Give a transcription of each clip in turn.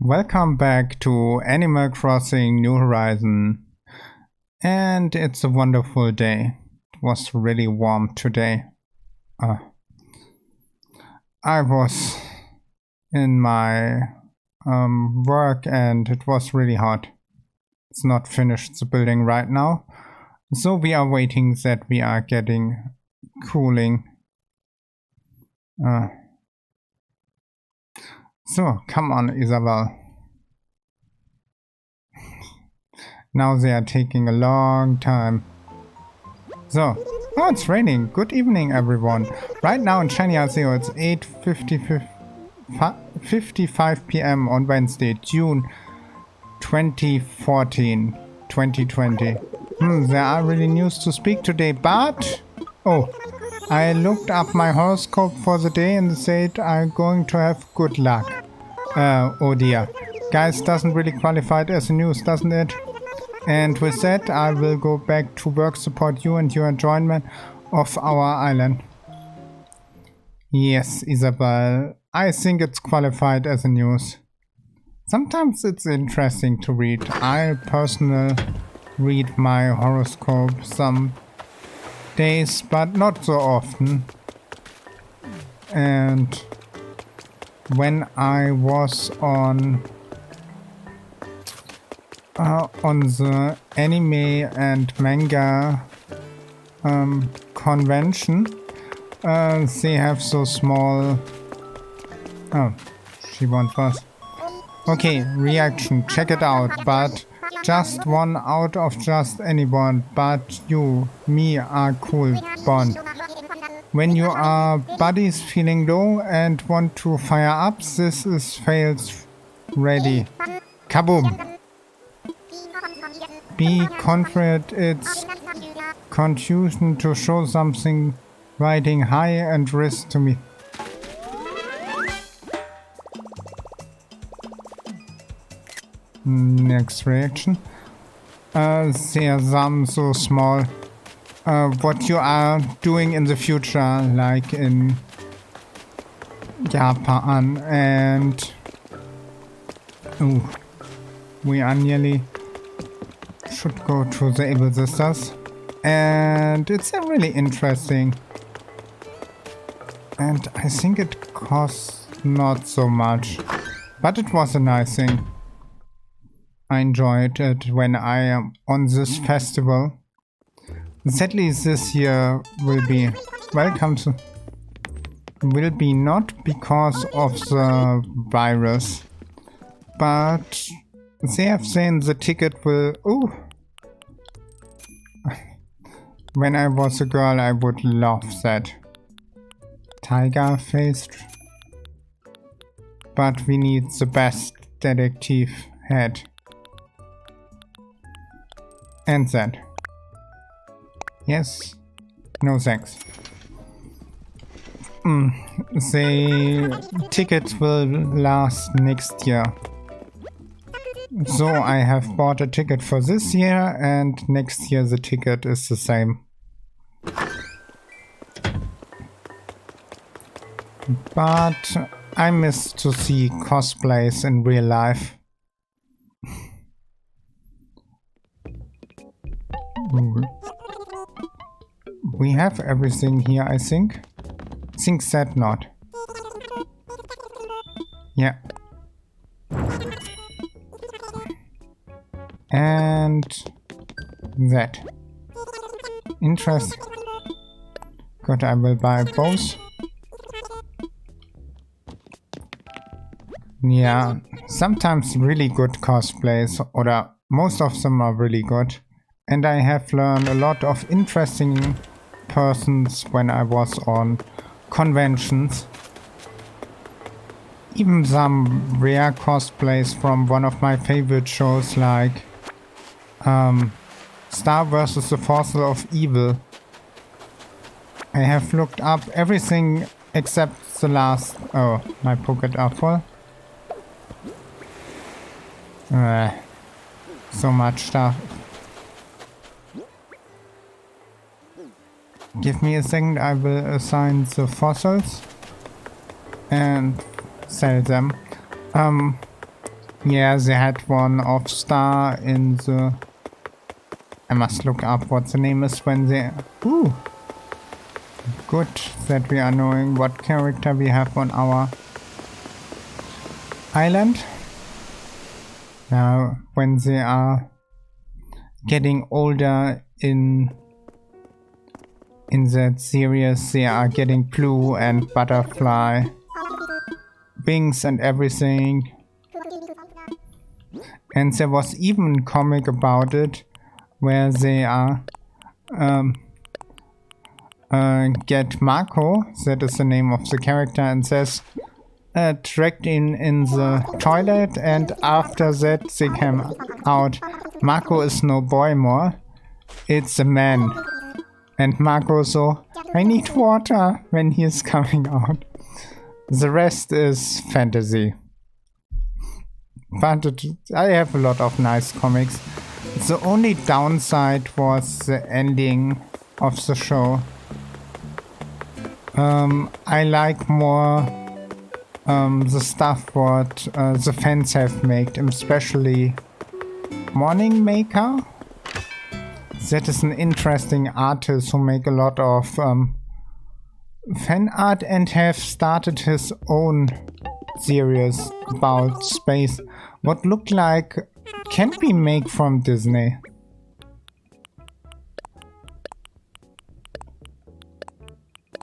Welcome back to Animal Crossing New Horizon. And it's a wonderful day. It was really warm today. I was in my work and it was really hot. It's not finished the building right now. So we are waiting that we are getting cooling. So, come on, Isabel. Now they are taking a long time. So, oh, it's raining. Good evening, everyone. Right now in ShinyHaseo, it's 8:55 p.m. on Wednesday, June 2014, 2020. There are really news to speak today, but... Oh, I looked up my horoscope for the day and said I'm going to have good luck. Oh dear. Guys, doesn't really qualify it as a news, doesn't it? And with that, I will go back to work, support you and your enjoyment of our island. Yes, Isabel, I think it's qualified as a news. Sometimes it's interesting to read. I personally read my horoscope some days, but not so often. And when I was on the anime and manga convention, they have so small... Oh, she wants us. Okay, reaction, check it out, but just one out of just anyone, but you, me are cool, Bond. When you are buddies feeling low and want to fire up, this is fails ready. Kaboom! Be confident, it's confusion to show something riding high and risk to me. Next reaction. They are some so small. What you are doing in the future, like in Japan, and we are nearly should go to the Able Sisters, and it's really interesting, and I think it costs not so much, but it was a nice thing. I enjoyed it when I am on this festival. Sadly, this year will be will be not because of the virus, but they have saying the ticket will... Oh! When I was a girl, I would love that. Tiger faced. But we need the best detective head. And that. Yes. No thanks. The tickets will last next year. So I have bought a ticket for this year and next year the ticket is the same. But I miss to see cosplays in real life. We have everything here, I think. Think that not. Yeah. And that. Interesting. Good, I will buy both. Yeah, sometimes really good cosplays, or most of them are really good. And I have learned a lot of interesting persons when I was on conventions. Even some rare cosplays from one of my favorite shows, like Star vs. the Forces of Evil. I have looked up everything except the last... Oh, my pocket are full. So much stuff. Give me a second, I will assign the fossils and sell them. Yeah, they had one of Star in the... I must look up what the name is when they... Ooh! Good that we are knowing what character we have on our island. Now, when they are getting older in that series, they are getting blue and butterfly wings and everything. And there was even a comic about it where they are get Marco, that is the name of the character, and says tracked in the toilet, and after that they came out. Marco is no boy more, it's a man. And Marco so, I need water when he is coming out. The rest is fantasy. But I have a lot of nice comics. The only downside was the ending of the show. I like more the stuff what the fans have made, especially Morning Maker. That is an interesting artist who make a lot of fan art and have started his own series about space. What looked like can be made from Disney.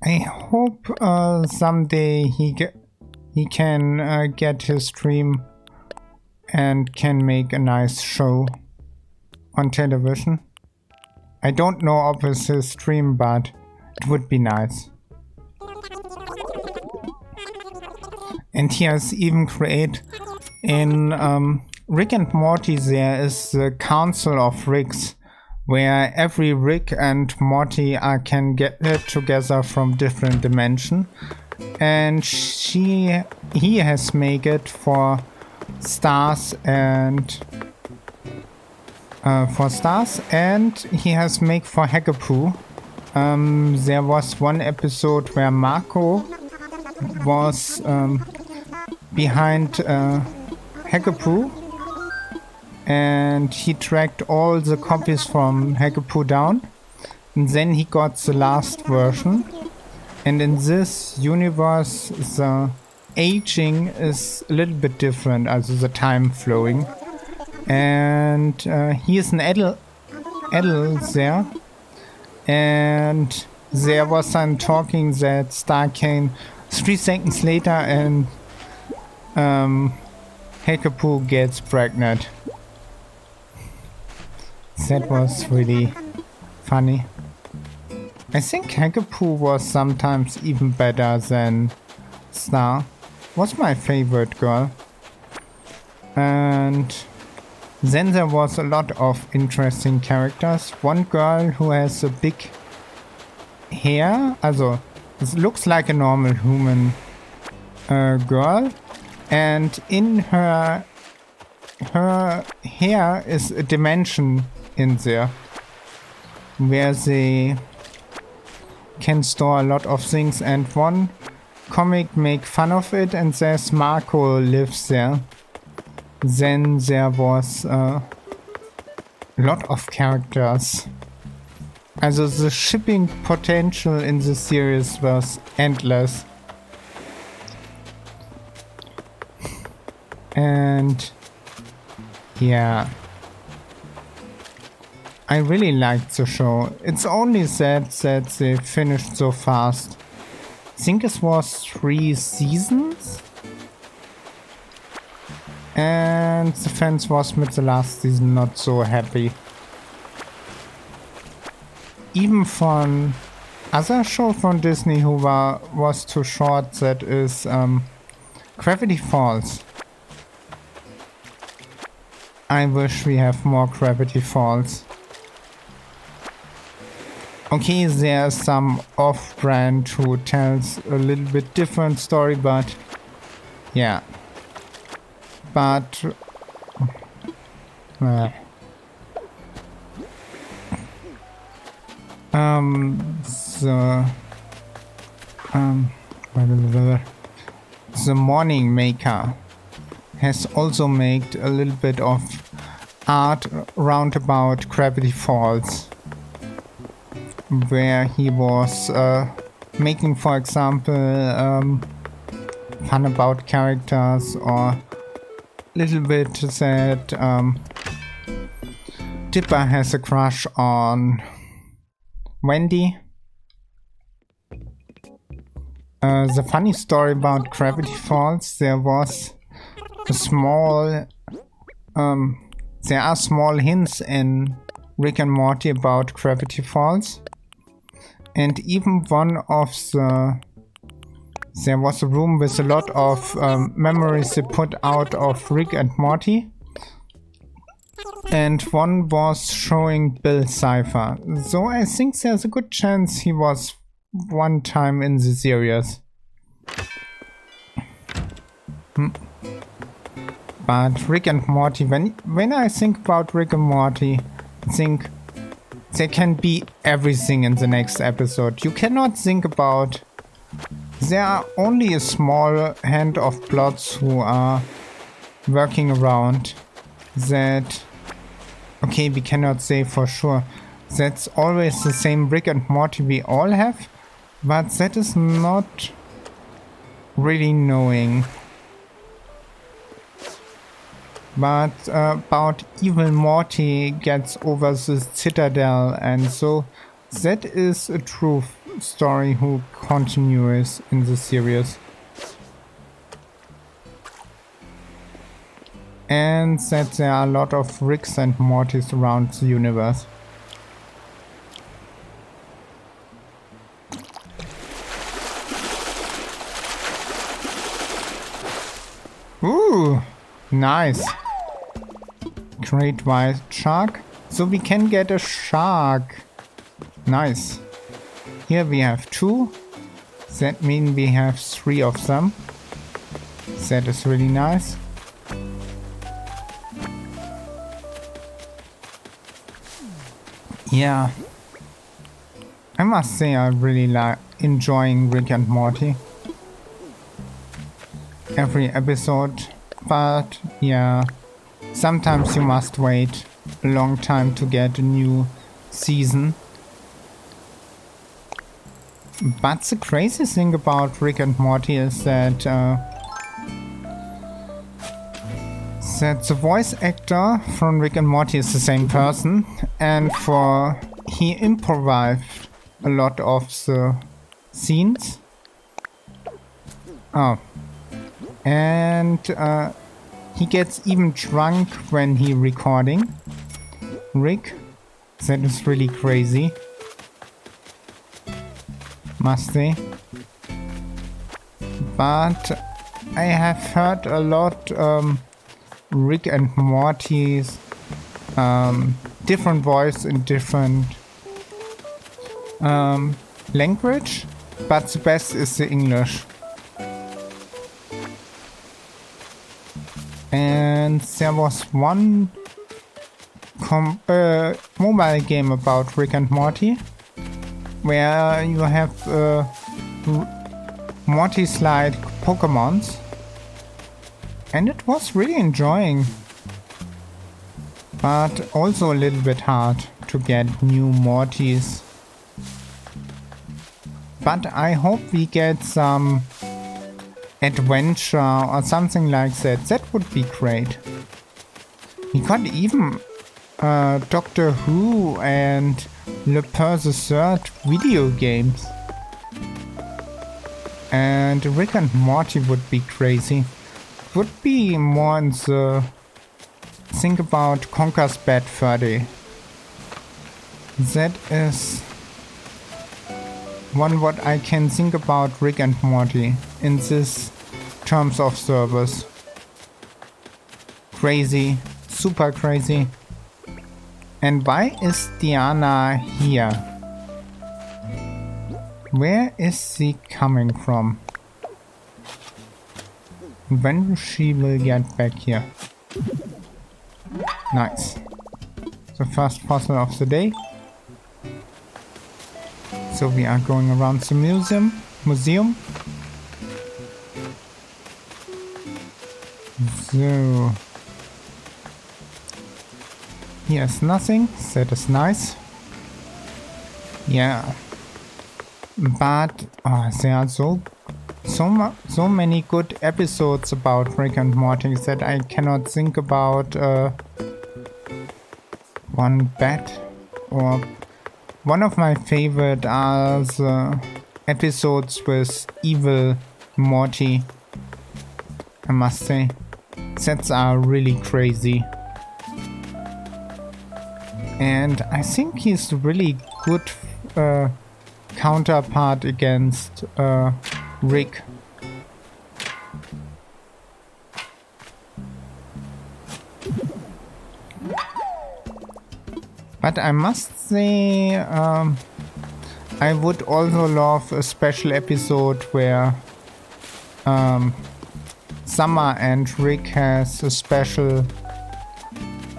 I hope someday he can get his dream and can make a nice show on television. I don't know of his dream, but it would be nice. And he has even created in Rick and Morty, there is the Council of Ricks, where every Rick and Morty can get together from different dimensions. And he has made it for stars and he has made for Hackapoo. There was one episode where Marco was behind Hackapoo, and he tracked all the copies from Hackapoo down, and then he got the last version. And in this universe, the aging is a little bit different, also the time flowing. And he is an adult there. And there was some talking that Star came 3 seconds later and Hackapoo gets pregnant. That was really funny. I think Hackapoo was sometimes even better than Star. Was my favorite girl. And then there was a lot of interesting characters. One girl who has a big hair, also it looks like a normal human girl, and in her hair is a dimension in there where they can store a lot of things, and one comic make fun of it and says Marco lives there. Then there was a lot of characters. Also the shipping potential in the series was endless. And yeah, I really liked the show. It's only sad that they finished so fast. I think it was 3 seasons. And the fans was with the last season not so happy. Even from other show from Disney who was too short, that is Gravity Falls. I wish we have more Gravity Falls. Okay, there's some off-brand who tells a little bit different story, but yeah. But the Morning Maker has also made a little bit of art round about Gravity Falls, where he was making, for example, fun about characters, or little bit that Dipper has a crush on Wendy. The funny story about Gravity Falls, there was a small there are small hints in Rick and Morty about Gravity Falls, and even one of there was a room with a lot of memories they put out of Rick and Morty, and one was showing Bill Cipher, so I think there's a good chance he was one time in the series. But Rick and Morty, when I think about Rick and Morty, I think there can be everything in the next episode. You cannot think about... There are only a small hand of plots who are working around that... Okay, we cannot say for sure. That's always the same Rick and Morty we all have, but that is not really knowing. But about Evil Morty gets over the Citadel, and so that is a true story who continues in the series. And that there are a lot of Ricks and Mortys around the universe. Ooh, nice. Great white shark. So we can get a shark. Nice. Here we have 2. That means we have 3 of them. That is really nice. Yeah. I must say I really like enjoying Rick and Morty. Every episode. But yeah. Sometimes you must wait a long time to get a new season. But the crazy thing about Rick and Morty is that the voice actor from Rick and Morty is the same person, and he improvised a lot of the scenes. Oh, and he gets even drunk when he recording. Rick, that is really crazy. Must say. But I have heard a lot Rick and Morty's different voice in different language, but the best is the English. And there was one mobile game about Rick and Morty, where you have Morty's like Pokemons, and it was really enjoying, but also a little bit hard to get new Mortys. But I hope we get some adventure or something like that. That would be great. We got even Doctor Who and Lupin the Third video games. And Rick and Morty would be crazy. Would be more in the... Think about Conker's Bad Fur Day. That is one what I can think about Rick and Morty in this terms of service. Crazy, super crazy. And why is Diana here? Where is she coming from? When she will get back here? Nice. The first puzzle of the day. So we are going around the museum. So he has nothing. That is nice. Yeah, but there are so many good episodes about Rick and Morty that I cannot think about one bad. Or one of my favorite are the episodes with evil Morty. I must say, sets are really crazy. And I think he's really good counterpart against Rick. But I must say, I would also love a special episode where Summer and Rick has a special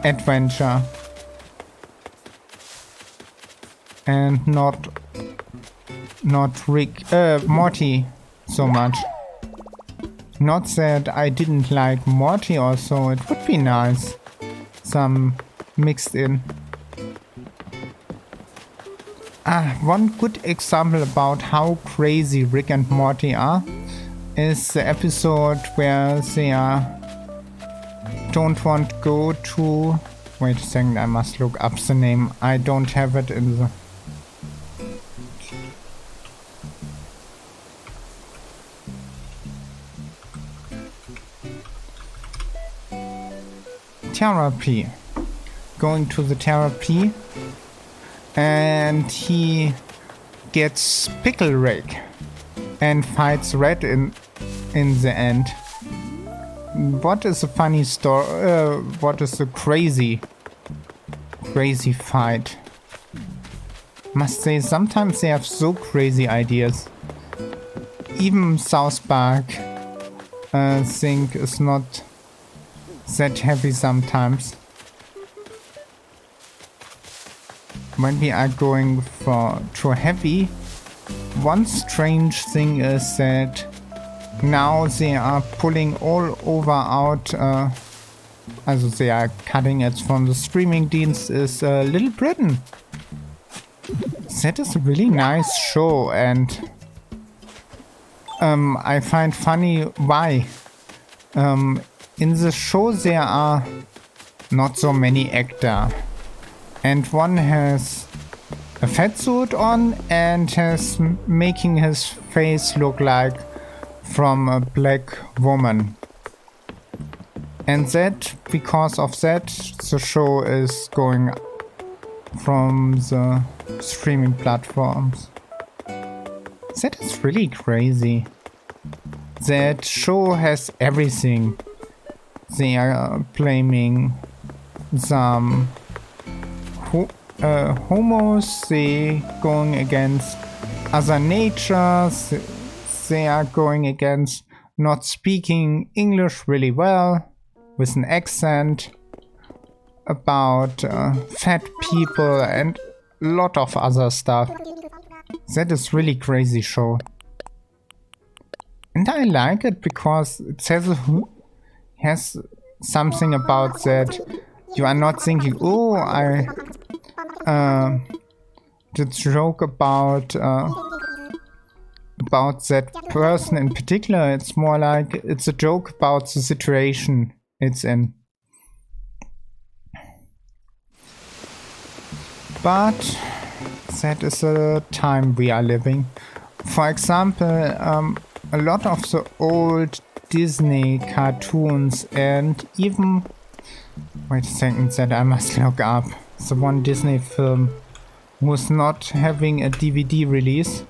adventure. And not Rick, Morty so much. Not that I didn't like Morty also, it would be nice. Some mixed in. One good example about how crazy Rick and Morty are is the episode where they don't want to go to... Wait a second, I must look up the name. I don't have it in the... Therapy. Going to the therapy, and he gets Pickle Rick and fights Red in the end. What is a funny story? What is a crazy fight? Must say, sometimes they have so crazy ideas. Even South Park think is not that heavy sometimes. When we are going to heavy, one strange thing is that now they are pulling all over out, also they are cutting it from the streaming dienst, is Little Britain. That is a really nice show, and I find funny why. In the show there are not so many actors, and one has a fat suit on and has making his face look like from a black woman. And that, because of that, the show is going from the streaming platforms. That is really crazy. That show has everything. They are blaming some homos, they going against other natures, they are going against not speaking English really well, with an accent, about fat people and a lot of other stuff. That is really crazy show. And I like it because it has something about that you are not thinking, oh, the joke about that person in particular. It's more like it's a joke about the situation it's in. But that is the time we are living. For example, a lot of the old Disney cartoons and even... Wait a second, that I must look up. The one Disney film was not having a DVD release.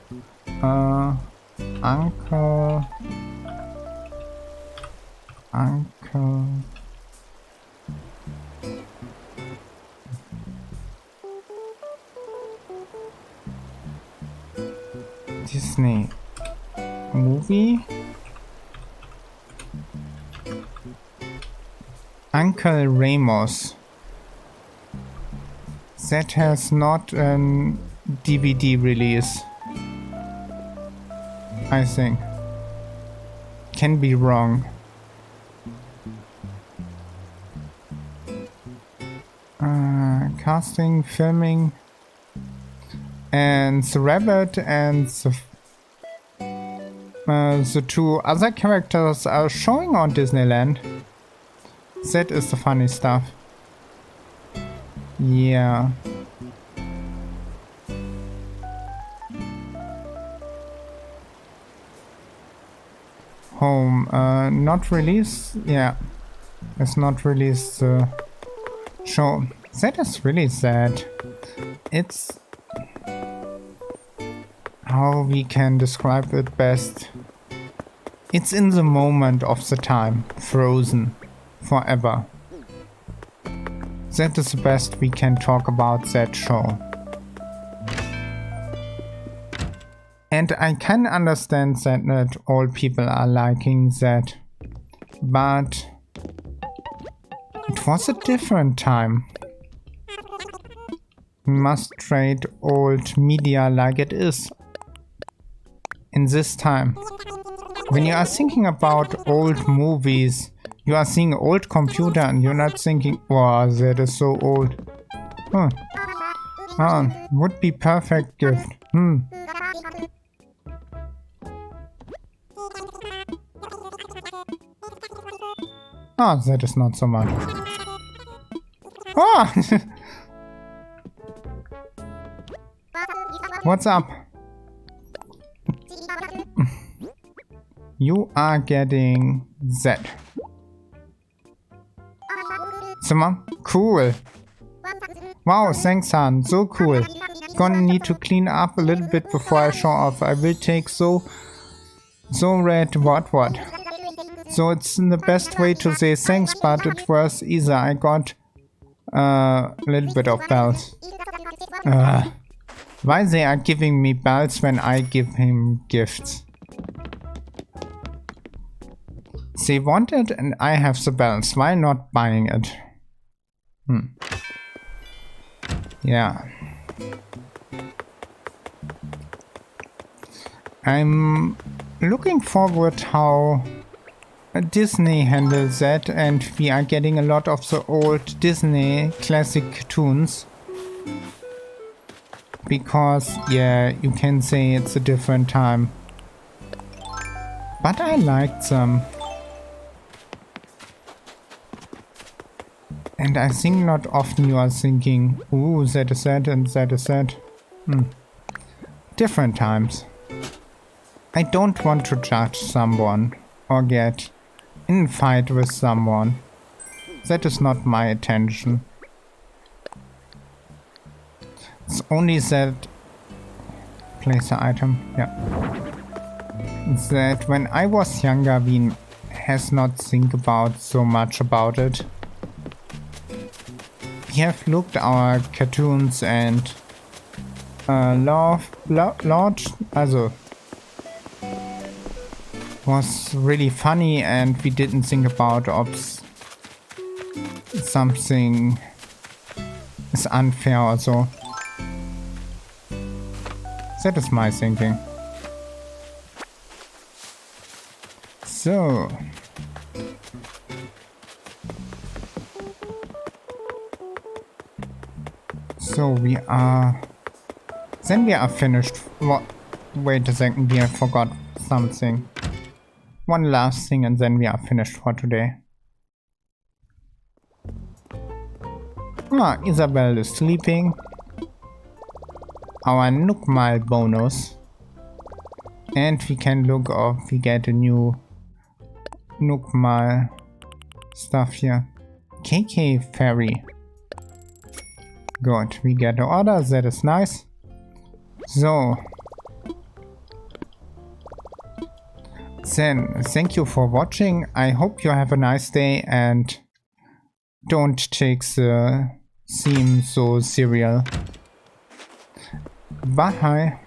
Uncle... Disney movie? Uncle Ramos. That has not a DVD release, I think. Can be wrong. casting, filming, and the rabbit and the two other characters are showing on Disneyland. That is the funny stuff. Yeah. Home, not release. Yeah, it's not released the show. That is really sad. It's how we can describe it best. It's in the moment of the time, frozen forever. That is the best we can talk about that show. And I can understand that not all people are liking that, but it was a different time. We must trade old media like it is in this time. When you are thinking about old movies, you are seeing old computer and you're not thinking, wow, that is so old. Huh. Ah, would be perfect gift. Ah, that is not so much. Ah! What's up? You are getting that. Simmer? Cool. Wow, thanks, Han. So cool. Gonna need to clean up a little bit before I show off. I will take so red what. So it's the best way to say thanks, but it was either I got a little bit of bells. Why they are giving me bells when I give him gifts? They want it and I have the bells. Why not buying it? Yeah. I'm looking forward how Disney handles that, and we are getting a lot of the old Disney classic tunes. Because, yeah, you can say it's a different time. But I liked them. And I think not often you are thinking, ooh, that is that and that is that. Different times. I don't want to judge someone or get in a fight with someone. That is not my intention. It's only that... Place the item, yeah. That when I was younger, we has not think about so much about it. We have looked our cartoons and also was really funny, and we didn't think about something is unfair or so. That is my thinking. So we are... Then we are finished. What? Wait a second, we have forgot something. One last thing and then we are finished for today. Ah, Isabel is sleeping. Our Nookmal bonus. And we can look if we get a new Nookmal stuff here. KK Ferry. Good, we get the order, that is nice. So. Then, thank you for watching. I hope you have a nice day and don't take the theme so serial. Bye.